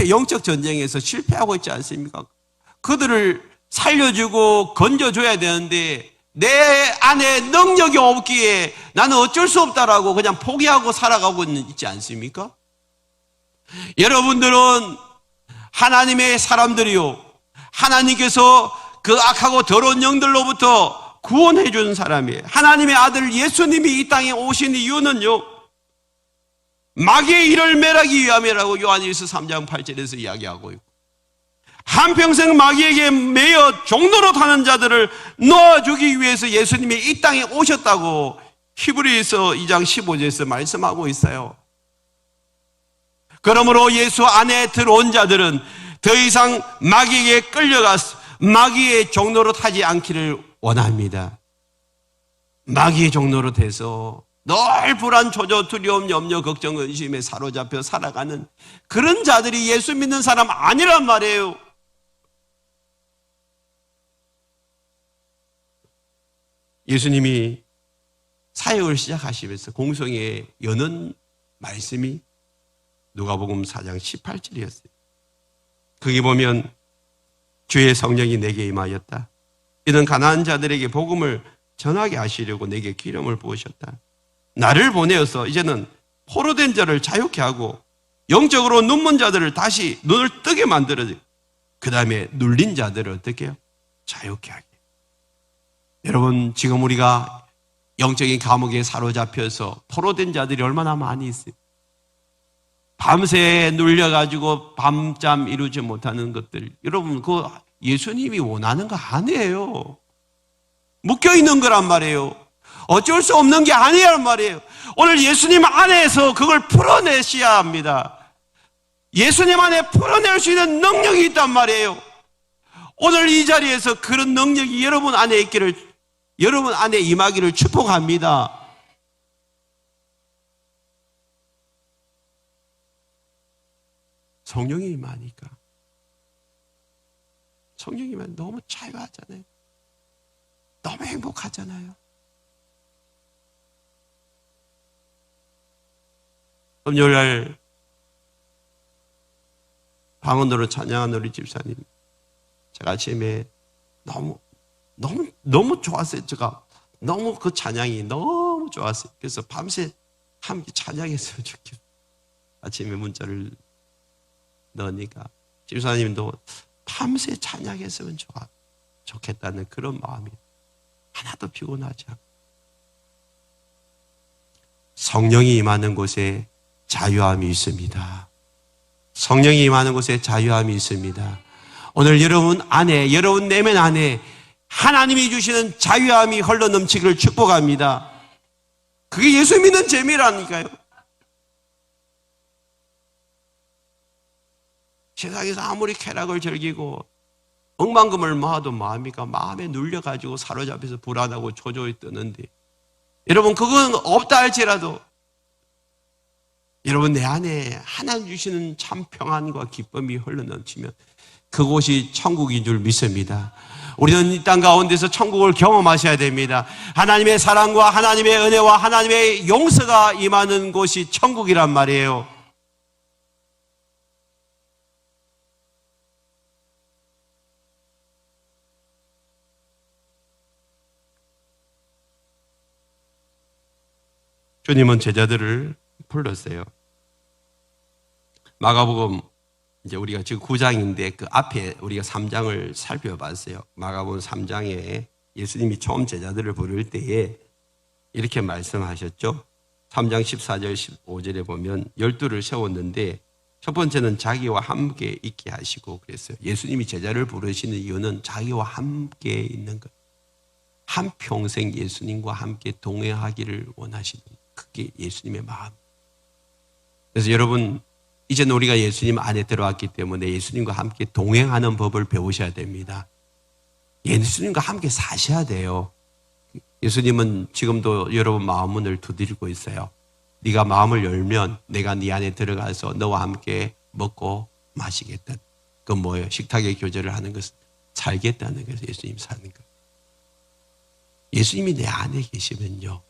영적 전쟁에서 실패하고 있지 않습니까? 그들을 살려주고 건져줘야 되는데 내 안에 능력이 없기에 나는 어쩔 수 없다라고 그냥 포기하고 살아가고 있지 않습니까? 여러분들은 하나님의 사람들이요. 하나님께서 그 악하고 더러운 영들로부터 구원해 주는 사람이에요. 하나님의 아들 예수님이 이 땅에 오신 이유는요. 마귀의 일을 멸하기 위함이라고 요한일서 3장 8절에서 이야기하고 있고 한평생 마귀에게 매여 종로로 타는 자들을 놓아주기 위해서 예수님이 이 땅에 오셨다고 히브리서 2장 15절에서 말씀하고 있어요. 그러므로 예수 안에 들어온 자들은 더 이상 마귀에게 끌려가서 마귀의 종로로 타지 않기를 원합니다. 마귀의 종로로 돼서 늘 불안, 초조, 두려움, 염려, 걱정, 의심에 사로잡혀 살아가는 그런 자들이 예수 믿는 사람 아니란 말이에요. 예수님이 사역을 시작하시면서 공성에 여는 말씀이 누가복음 4장 18절이었어요. 거기 보면 주의 성령이 내게 임하였다. 이는 가난한 자들에게 복음을 전하게 하시려고 내게 기름을 부으셨다. 나를 보내어서 이제는 포로된 자를 자유케 하고 영적으로 눈먼 자들을 다시 눈을 뜨게 만들어 그 다음에 눌린 자들을 어떻게 해요? 자유케 하게. 여러분 지금 우리가 영적인 감옥에 사로잡혀서 포로된 자들이 얼마나 많이 있어요. 밤새 눌려가지고 밤잠 이루지 못하는 것들 여러분 그거 예수님이 원하는 거 아니에요. 묶여있는 거란 말이에요. 어쩔 수 없는 게 아니란 말이에요. 오늘 예수님 안에서 그걸 풀어내셔야 합니다. 예수님 안에 풀어낼 수 있는 능력이 있단 말이에요. 오늘 이 자리에서 그런 능력이 여러분 안에 있기를, 여러분 안에 임하기를 축복합니다. 성령이 임하니까. 성령이 임하면 너무 자유하잖아요. 너무 행복하잖아요. 금요일날 방언으로 찬양한 우리 집사님, 제가 아침에 너무 좋았어요. 제가 너무 그 찬양이 너무 좋았어요. 그래서 밤새 함께 찬양했으면 좋겠어요. 아침에 문자를 넣으니까 집사님도 밤새 찬양했으면 좋겠다는 그런 마음이 하나도 피곤하지 않고, 성령이 임하는 곳에 자유함이 있습니다. 성령이 임하는 곳에 자유함이 있습니다. 오늘 여러분 안에, 여러분 내면 안에 하나님이 주시는 자유함이 흘러넘치기를 축복합니다. 그게 예수 믿는 재미라니까요. 세상에서 아무리 쾌락을 즐기고 억만금을 모아도 뭐합니까? 마음에 눌려가지고 사로잡혀서 불안하고 초조히 뜨는데, 여러분 그건 없다 할지라도 여러분, 내 안에 하나님 주시는 참 평안과 기쁨이 흘러넘치면 그곳이 천국인 줄 믿습니다. 우리는 이 땅 가운데서 천국을 경험하셔야 됩니다. 하나님의 사랑과 하나님의 은혜와 하나님의 용서가 임하는 곳이 천국이란 말이에요. 주님은 제자들을 불렀어요. 마가복음 이제 우리가 지금 9장인데 그 앞에 우리가 3장을 살펴봤어요. 마가복음 3장에 예수님이 처음 제자들을 부를 때에 이렇게 말씀하셨죠. 3장 14절 15절에 보면 12를 세웠는데 첫 번째는 자기와 함께 있게 하시고 그랬어요. 예수님이 제자를 부르시는 이유는 자기와 함께 있는 것. 한평생 예수님과 함께 동행하기를 원하시는 그게 예수님의 마음. 그래서 여러분, 이제는 우리가 예수님 안에 들어왔기 때문에 예수님과 함께 동행하는 법을 배우셔야 됩니다. 예수님과 함께 사셔야 돼요. 예수님은 지금도 여러분 마음 문을 두드리고 있어요. 네가 마음을 열면 내가 네 안에 들어가서 너와 함께 먹고 마시겠다. 그건 뭐예요? 식탁의 교제를 하는 것은 살겠다는 것에서 예수님 사는 것. 예수님이 내 안에 계시면요,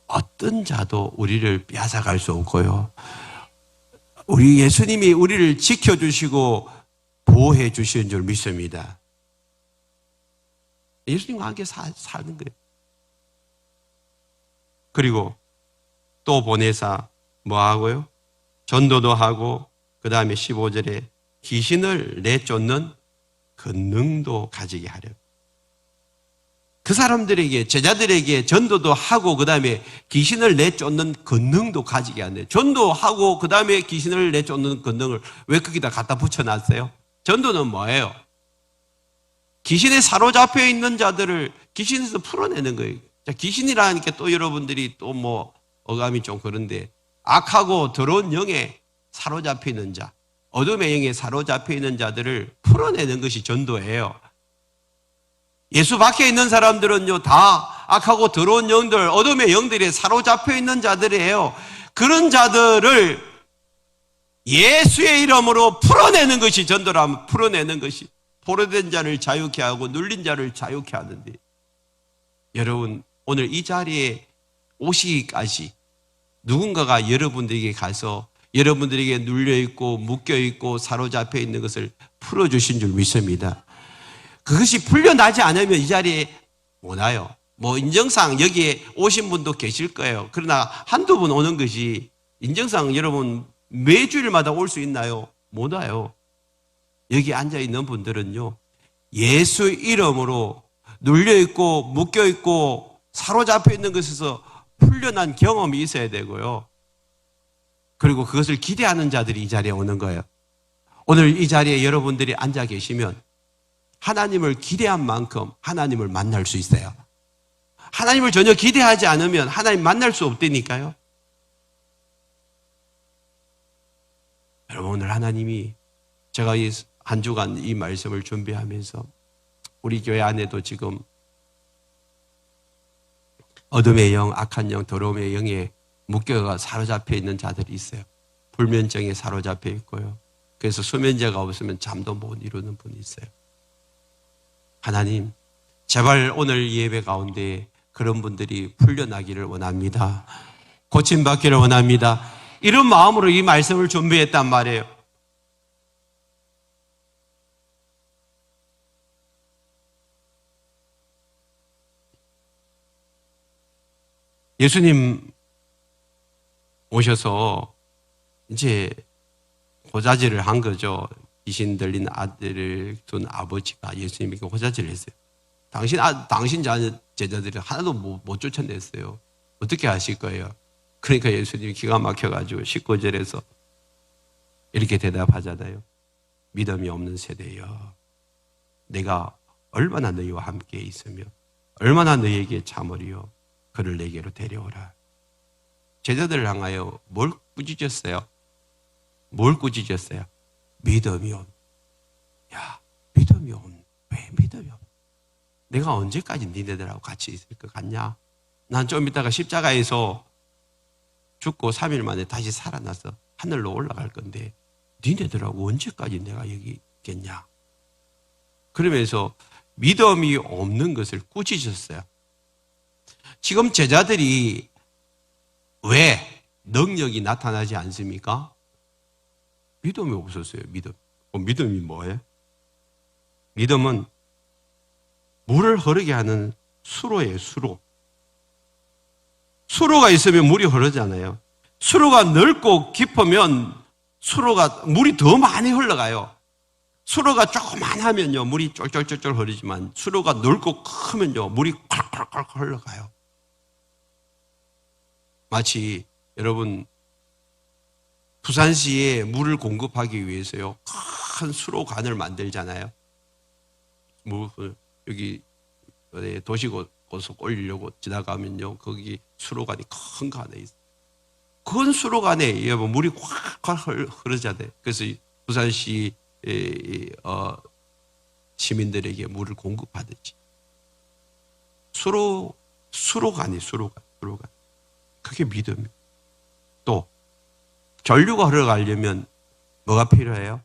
어떤 자도 우리를 빼앗아갈 수 없고요, 우리 예수님이 우리를 지켜주시고 보호해 주시는 줄 믿습니다. 예수님과 함께 사는 거예요. 그리고 또 보내사 뭐 하고요? 전도도 하고, 그 다음에 15절에 귀신을 내쫓는 권능도 가지게 하려. 그 사람들에게, 제자들에게 전도도 하고 그 다음에 귀신을 내쫓는 권능도 가지게 하네요. 전도하고 그 다음에 귀신을 내쫓는 권능을 왜 거기다 갖다 붙여놨어요? 전도는 뭐예요? 귀신에 사로잡혀 있는 자들을 귀신에서 풀어내는 거예요. 자, 귀신이라니까 또 여러분들이 또 뭐 어감이 좀 그런데, 악하고 더러운 영에 사로잡혀 있는 자, 어둠의 영에 사로잡혀 있는 자들을 풀어내는 것이 전도예요. 예수 밖에 있는 사람들은요, 다 악하고 더러운 영들, 어둠의 영들에 사로잡혀 있는 자들이에요. 그런 자들을 예수의 이름으로 풀어내는 것이 전도라면, 풀어내는 것이, 포로된 자를 자유케 하고 눌린 자를 자유케 하는데, 여러분, 오늘 이 자리에 오시기까지 누군가가 여러분들에게 가서 여러분들에게 눌려있고 묶여있고 사로잡혀 있는 것을 풀어주신 줄 믿습니다. 그것이 풀려나지 않으면 이 자리에 못 와요. 뭐 인정상 여기에 오신 분도 계실 거예요. 그러나 한두 분 오는 것이, 인정상 여러분 매주일마다 올 수 있나요? 못 와요. 여기 앉아있는 분들은요, 예수 이름으로 눌려있고 묶여있고 사로잡혀 있는 것에서 풀려난 경험이 있어야 되고요. 그리고 그것을 기대하는 자들이 이 자리에 오는 거예요. 오늘 이 자리에 여러분들이 앉아 계시면 하나님을 기대한 만큼 하나님을 만날 수 있어요. 하나님을 전혀 기대하지 않으면 하나님 만날 수 없다니까요. 여러분, 오늘 하나님이, 제가 이 한 주간 이 말씀을 준비하면서 우리 교회 안에도 지금 어둠의 영, 악한 영, 더러움의 영에 묶여가 사로잡혀 있는 자들이 있어요. 불면증에 사로잡혀 있고요. 그래서 수면제가 없으면 잠도 못 이루는 분이 있어요. 하나님, 제발 오늘 예배 가운데 그런 분들이 풀려나기를 원합니다. 고침받기를 원합니다. 이런 마음으로 이 말씀을 준비했단 말이에요. 예수님 오셔서 이제 호자질을 한 거죠. 귀신 들린 아들을 둔 아버지가 예수님에게 호자질을 했어요. 당신 제자들이 하나도 못 쫓아냈어요. 어떻게 하실 거예요? 그러니까 예수님이 기가 막혀가지고 19절에서 이렇게 대답하잖아요. 믿음이 없는 세대여, 내가 얼마나 너희와 함께 있으며 얼마나 너희에게 참으리요. 그를 내게로 데려오라. 제자들을 향하여 뭘 꾸짖었어요? 뭘 꾸짖었어요? 믿음이 없. 야, 믿음이 없. 왜 믿음이 없? 내가 언제까지 니네들하고 같이 있을 것 같냐? 난 좀 이따가 십자가에서 죽고 3일 만에 다시 살아나서 하늘로 올라갈 건데 니네들하고 언제까지 내가 여기 있겠냐. 그러면서 믿음이 없는 것을 꾸짖었어요. 지금 제자들이 왜 능력이 나타나지 않습니까? 믿음이 없었어요. 믿음이 뭐예요? 믿음은 물을 흐르게 하는 수로예요. 수로가 있으면 물이 흐르잖아요. 수로가 넓고 깊으면 물이 더 많이 흘러가요. 수로가 조그만하면요 물이 쫄쫄쫄쫄 흐르지만 수로가 넓고 크면요 물이 콸콸콸 흘러가요. 마치 여러분 부산시에 물을 공급하기 위해서요 큰 수로관을 만들잖아요. 여기 도시고속 올리려고 지나가면요 거기 수로관이 큰 거 하나 있어요. 큰 수로관에 여러분 물이 콸콸 흐르잖아요. 그래서 부산시 시민들에게 물을 공급하듯이 수로관이 그게 믿음이에요. 또 전류가 흘러가려면 뭐가 필요해요?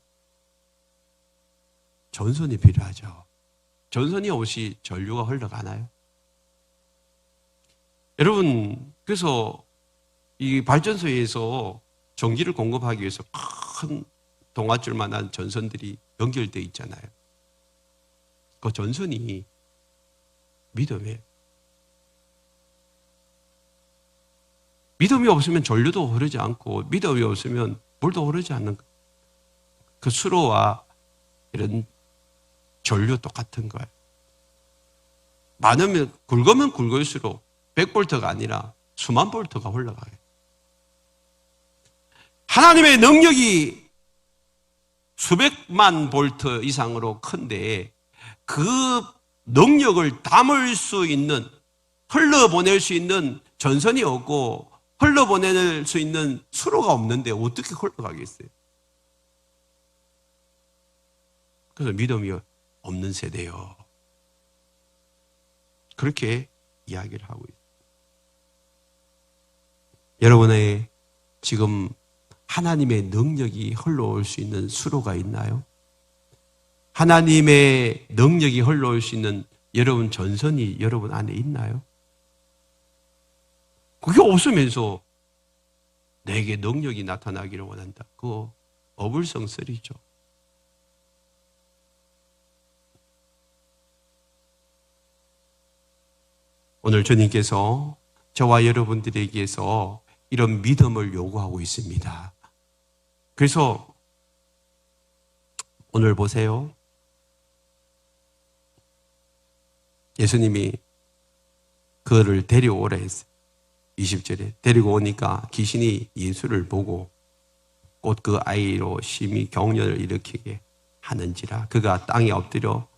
전선이 필요하죠. 전선이 없이 전류가 흘러가나요? 여러분 그래서 이 발전소에서 전기를 공급하기 위해서 큰 동아줄만한 전선들이 연결되어 있잖아요. 그 전선이 믿음이에요. 믿음이 없으면 전류도 흐르지 않고 믿음이 없으면 물도 흐르지 않는 그 수로와 이런 전류 똑같은 거예요. 굵으면 굵을수록 100볼트가 아니라 수만 볼트가 흘러가요. 하나님의 능력이 수백만 볼트 이상으로 큰데 그 능력을 담을 수 있는 흘러보낼 수 있는 전선이 없고 흘러보낼 수 있는 수로가 없는데 어떻게 흘러가겠어요? 그래서 믿음이 없는 세대요. 그렇게 이야기를 하고 있어요. 여러분의 지금 하나님의 능력이 흘러올 수 있는 수로가 있나요? 하나님의 능력이 흘러올 수 있는 여러분 전선이 여러분 안에 있나요? 그게 없으면서 내게 능력이 나타나기를 원한다. 그거 어불성설이죠. 오늘 주님께서 저와 여러분들에게서 이런 믿음을 요구하고 있습니다. 그래서 오늘 보세요. 예수님이 그를 데려오라 했어요. 20절에 데리고 오니까 귀신이 예수를 보고 곧 그 아이로 심히 경련을 일으키게 하는지라 그가 땅에 엎드려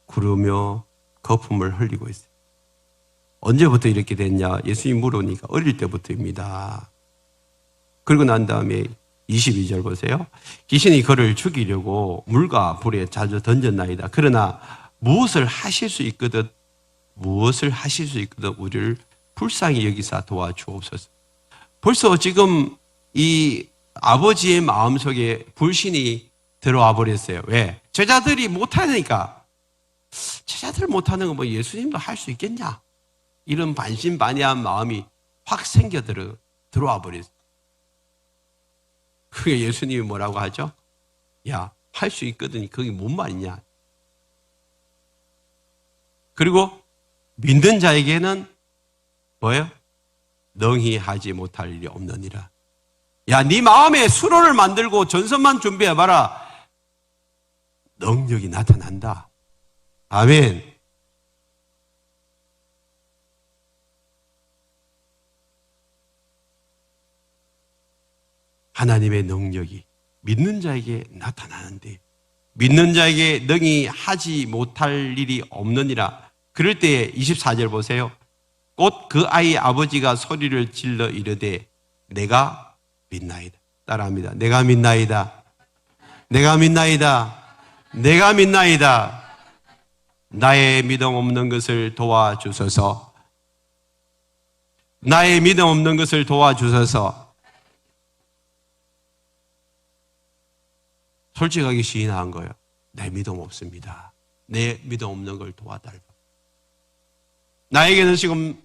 구르며 거품을 흘리고 있어요. 언제부터 이렇게 됐냐? 예수님이 물으니까 어릴 때부터입니다. 그러고 난 다음에 22절 보세요. 귀신이 그를 죽이려고 물과 불에 자주 던졌나이다. 그러나 무엇을 하실 수 있거든 우리를 불쌍히 여기사 도와주옵소서. 벌써 지금 이 아버지의 마음속에 불신이 들어와 버렸어요. 왜? 제자들이 못하니까. 제자들 못하는 거 뭐 예수님도 할 수 있겠냐? 이런 반신반의한 마음이 확 들어와 버렸어요. 그게 예수님이 뭐라고 하죠? 야, 할 수 있거든. 그게 뭔 말이냐? 그리고 믿는 자에게는 뭐예요? 능히 하지 못할 일이 없느니라. 야, 네 마음에 수로를 만들고 전선만 준비해봐라. 능력이 나타난다. 아멘. 하나님의 능력이 믿는 자에게 나타나는데 믿는 자에게 능히 하지 못할 일이 없느니라. 그럴 때 24절 보세요. 곧 그 아이 아버지가 소리를 질러 이르되 내가 믿나이다. 따라합니다. 내가 믿나이다. 내가 믿나이다. 내가 믿나이다. 나의 믿음 없는 것을 도와주소서. 나의 믿음 없는 것을 도와주셔서 솔직하게 시인한 거예요. 내 믿음 없습니다. 내 믿음 없는 걸 도와달라. 나에게는 지금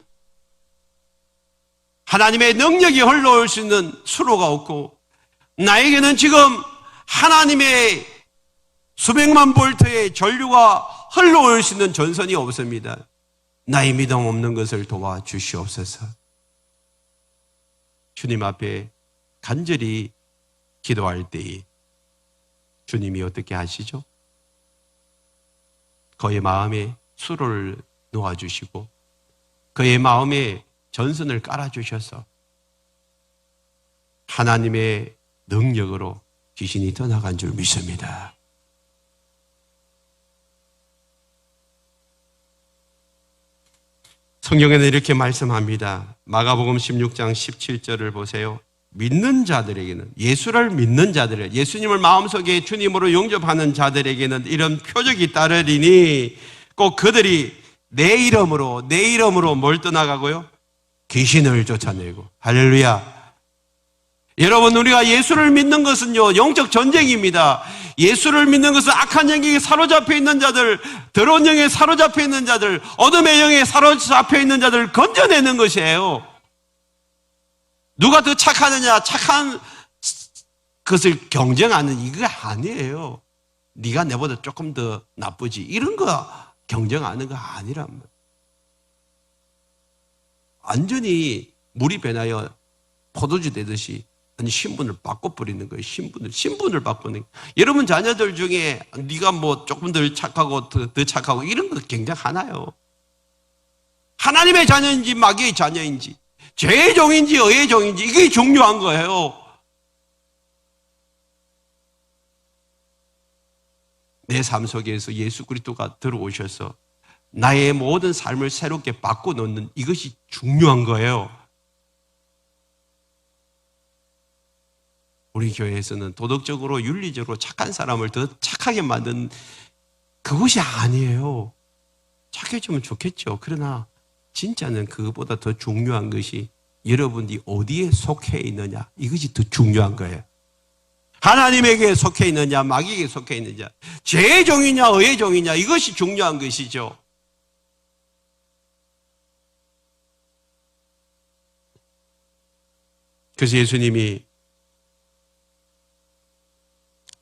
하나님의 능력이 흘러올 수 있는 수로가 없고, 나에게는 지금 하나님의 수백만 볼트의 전류가 흘러올 수 있는 전선이 없습니다. 나의 믿음 없는 것을 도와주시옵소서. 주님 앞에 간절히 기도할 때에 주님이 어떻게 하시죠? 그의 마음에 수로를 놓아주시고 그의 마음에 전선을 깔아주셔서 하나님의 능력으로 귀신이 떠나간 줄 믿습니다. 성경에는 이렇게 말씀합니다. 마가복음 16장 17절을 보세요. 믿는 자들에게는, 예수를 믿는 자들에게, 예수님을 마음속에 주님으로 영접하는 자들에게는 이런 표적이 따르리니 꼭 그들이 내 이름으로 뭘 떠나가고요? 귀신을 쫓아내고. 할렐루야. 여러분, 우리가 예수를 믿는 것은요, 영적 전쟁입니다. 예수를 믿는 것은 악한 영에 사로잡혀 있는 자들, 더러운 영에 사로잡혀 있는 자들, 어둠의 영에 사로잡혀 있는 자들을 건져내는 것이에요. 누가 더 착하느냐, 착한 것을 경쟁하는 이거 아니에요. 네가 내보다 조금 더 나쁘지, 이런 거 경쟁하는 거 아니란 말이에요. 완전히 물이 배나여 포도주 되듯이 신분을 바꿔버리는 거예요. 신분을 바꾸는 거예요. 여러분 자녀들 중에 네가 뭐 조금 더 착하고 더 착하고 이런 거 경쟁하나요? 하나님의 자녀인지 마귀의 자녀인지, 죄의 종인지 의의 종인지, 이게 중요한 거예요. 내 삶 속에서 예수 그리스도가 들어오셔서 나의 모든 삶을 새롭게 바꿔놓는 이것이 중요한 거예요. 우리 교회에서는 도덕적으로 윤리적으로 착한 사람을 더 착하게 만드는 그것이 아니에요. 착해지면 좋겠죠. 그러나 진짜는 그것보다 더 중요한 것이 여러분이 어디에 속해 있느냐, 이것이 더 중요한 거예요. 하나님에게 속해 있느냐, 마귀에게 속해 있느냐, 죄의 종이냐 의의 종이냐, 이것이 중요한 것이죠. 그래서 예수님이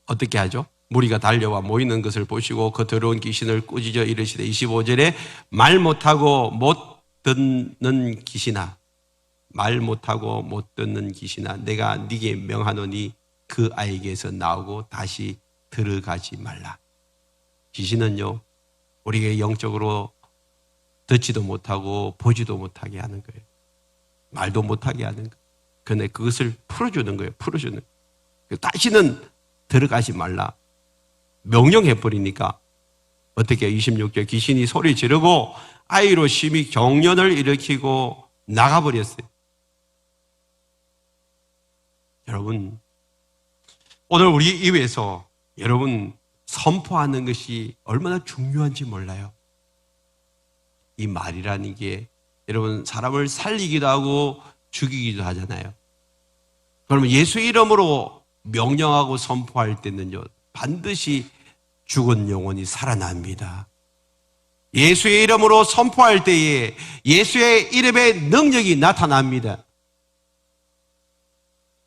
어떻게 하죠? 무리가 달려와 모이는 것을 보시고 그 더러운 귀신을 꾸짖어 이르시되, 25절에 말 못하고 못 듣는 귀신아, 말 못하고 못 듣는 귀신아, 내가 네게 명하노니 그 아이에게서 나오고 다시 들어가지 말라. 귀신은요, 우리에게 영적으로 듣지도 못하고 보지도 못하게 하는 거예요. 말도 못하게 하는 거예요. 그런데 그것을 풀어주는 거예요. 풀어주는 거예요. 다시는 들어가지 말라. 명령해버리니까 어떻게 26절 귀신이 소리 지르고 아이로 심히 경련을 일으키고 나가버렸어요. 여러분, 오늘 우리 입에서 여러분 선포하는 것이 얼마나 중요한지 몰라요. 이 말이라는 게 여러분 사람을 살리기도 하고 죽이기도 하잖아요. 그러면 예수 이름으로 명령하고 선포할 때는요, 반드시 죽은 영혼이 살아납니다. 예수의 이름으로 선포할 때에 예수의 이름의 능력이 나타납니다.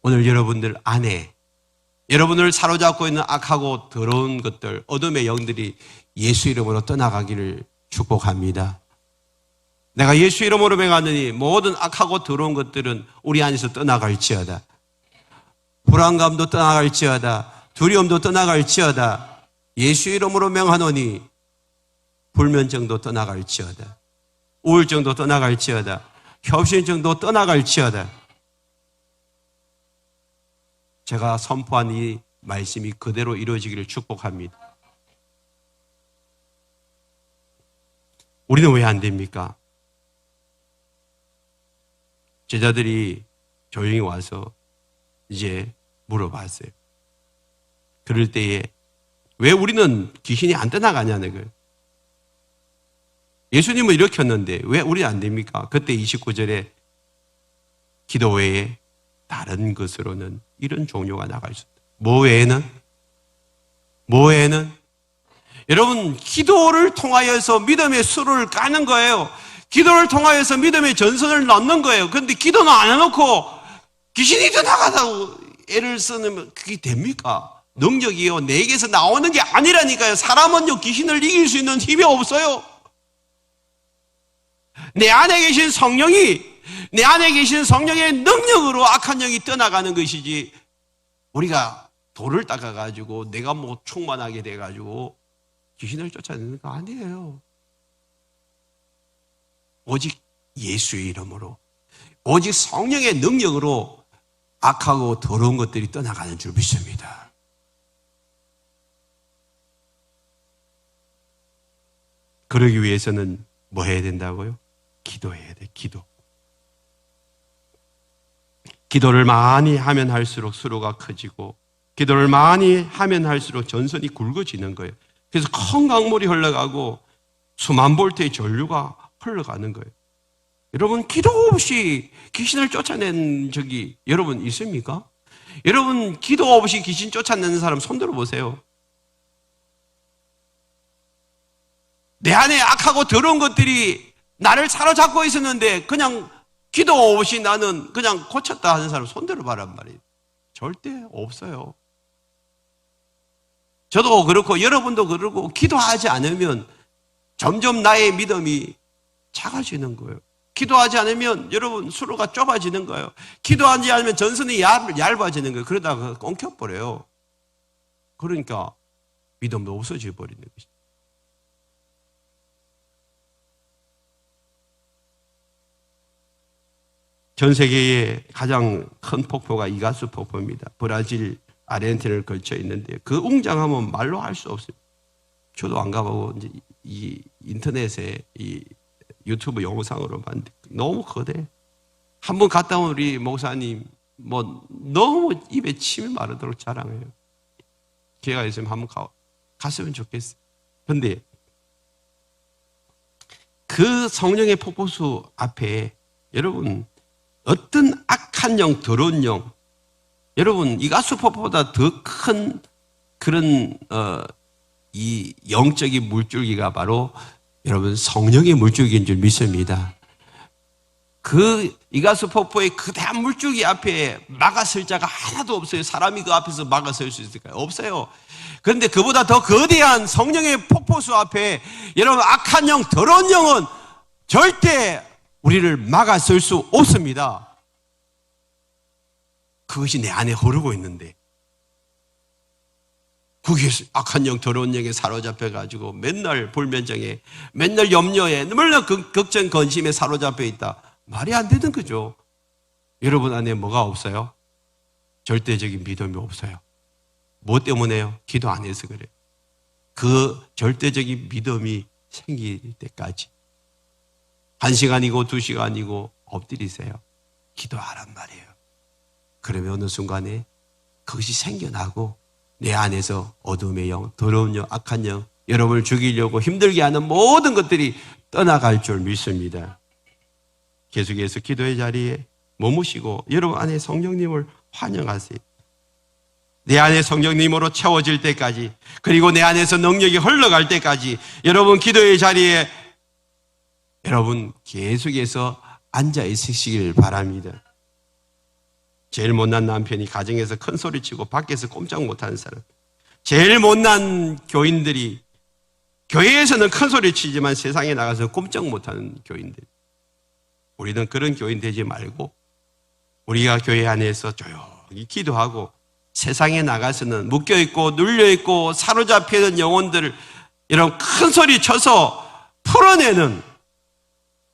오늘 여러분들 안에 여러분을 사로잡고 있는 악하고 더러운 것들, 어둠의 영들이 예수 이름으로 떠나가기를 축복합니다. 내가 예수 이름으로 명하느니 모든 악하고 더러운 것들은 우리 안에서 떠나갈지어다. 불안감도 떠나갈지어다. 두려움도 떠나갈지어다. 예수 이름으로 명하노니 불면증도 떠나갈지어다. 우울증도 떠나갈지어다. 협심증도 떠나갈지어다. 제가 선포한 이 말씀이 그대로 이루어지기를 축복합니다. 우리는 왜 안 됩니까? 제자들이 조용히 와서 이제 물어봤어요. 그럴 때에 왜 우리는 귀신이 안 떠나가냐는 거예요. 예수님은 일으켰는데 왜 우리 안 됩니까? 그때 29절에 기도 외에 다른 것으로는 이런 종류가 나갈 수 있다. 뭐 외에는? 여러분, 기도를 통하여서 믿음의 수를 까는 거예요. 기도를 통하여서 믿음의 전선을 넣는 거예요. 그런데 기도는 안 해놓고 귀신이 떠나가다고 애를 쓰면 그게 됩니까? 능력이요, 내게서 나오는 게 아니라니까요. 사람은요, 귀신을 이길 수 있는 힘이 없어요. 내 안에 계신 성령의 능력으로 악한 영이 떠나가는 것이지, 우리가 돌을 닦아가지고 내가 뭐 충만하게 돼가지고 귀신을 쫓아내는 거 아니에요. 오직 예수의 이름으로, 오직 성령의 능력으로 악하고 더러운 것들이 떠나가는 줄 믿습니다. 그러기 위해서는 뭐 해야 된다고요? 기도해야 돼, 기도. 기도를 많이 하면 할수록 수로가 커지고, 기도를 많이 하면 할수록 전선이 굵어지는 거예요. 그래서 큰 강물이 흘러가고 수만 볼트의 전류가 흘러가는 거예요. 여러분, 기도 없이 귀신을 쫓아낸 적이 여러분 있습니까? 여러분, 기도 없이 귀신 쫓아내는 사람 손 들어보세요. 내 안에 악하고 더러운 것들이 나를 사로잡고 있었는데 그냥 기도 없이 나는 그냥 고쳤다 하는 사람 손 들어봐란 말이에요. 절대 없어요. 저도 그렇고 여러분도 그러고, 기도하지 않으면 점점 나의 믿음이 작아지는 거예요. 기도하지 않으면 여러분 수로가 좁아지는 거예요. 기도하지 않으면 전선이 얇아지는 거예요. 그러다가 엉켜버려요. 그러니까 믿음도 없어져 버리는 것이죠. 전 세계의 가장 큰 폭포가 이가수 폭포입니다. 브라질, 아르헨티나를 걸쳐 있는데 그 웅장함은 말로 할 수 없어요. 저도 안 가보고 이제 이 인터넷에 이 유튜브 영상으로 봤는데 너무 거대. 한번 갔다 온 우리 목사님 뭐 너무 입에 침이 마르도록 자랑해요. 기회가 있으면 한번 갔으면 좋겠어요. 그런데 그 성령의 폭포수 앞에 여러분 어떤 악한 영, 더러운 영, 여러분 이가수 폭포보다 더 큰 그런 이 영적인 물줄기가 바로 여러분 성령의 물줄기인 줄 믿습니다. 그 이가수 폭포의 거대한 물줄기 앞에 막아설 자가 하나도 없어요. 사람이 그 앞에서 막아설 수 있을까요? 없어요. 그런데 그보다 더 거대한 성령의 폭포수 앞에 여러분 악한 영, 더러운 영은 절대 우리를 막아설 수 없습니다. 그것이 내 안에 흐르고 있는데 거기에서 악한 영, 더러운 영에 사로잡혀가지고 맨날 불면증에, 맨날 염려에, 맨날 걱정, 근심에 사로잡혀 있다. 말이 안 되는 거죠. 여러분 안에 뭐가 없어요? 절대적인 믿음이 없어요. 뭐 때문에요? 기도 안 해서 그래요. 그 절대적인 믿음이 생길 때까지 1시간이고 2시간이고 엎드리세요. 기도하란 말이에요. 그러면 어느 순간에 그것이 생겨나고 내 안에서 어둠의 영, 더러운 영, 악한 영, 여러분을 죽이려고 힘들게 하는 모든 것들이 떠나갈 줄 믿습니다. 계속해서 기도의 자리에 머무시고 여러분 안에 성령님을 환영하세요. 내 안에 성령님으로 채워질 때까지, 그리고 내 안에서 능력이 흘러갈 때까지 여러분 기도의 자리에 여러분 계속해서 앉아 있으시길 바랍니다. 제일 못난 남편이 가정에서 큰 소리치고 밖에서 꼼짝 못하는 사람, 제일 못난 교인들이 교회에서는 큰 소리치지만 세상에 나가서 꼼짝 못하는 교인들, 우리는 그런 교인 되지 말고 우리가 교회 안에서 조용히 기도하고 세상에 나가서는 묶여있고 눌려있고 사로잡히는 영혼들을 이런 큰 소리 쳐서 풀어내는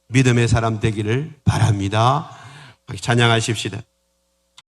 믿음의 사람 되기를 바랍니다. 찬양하십시다.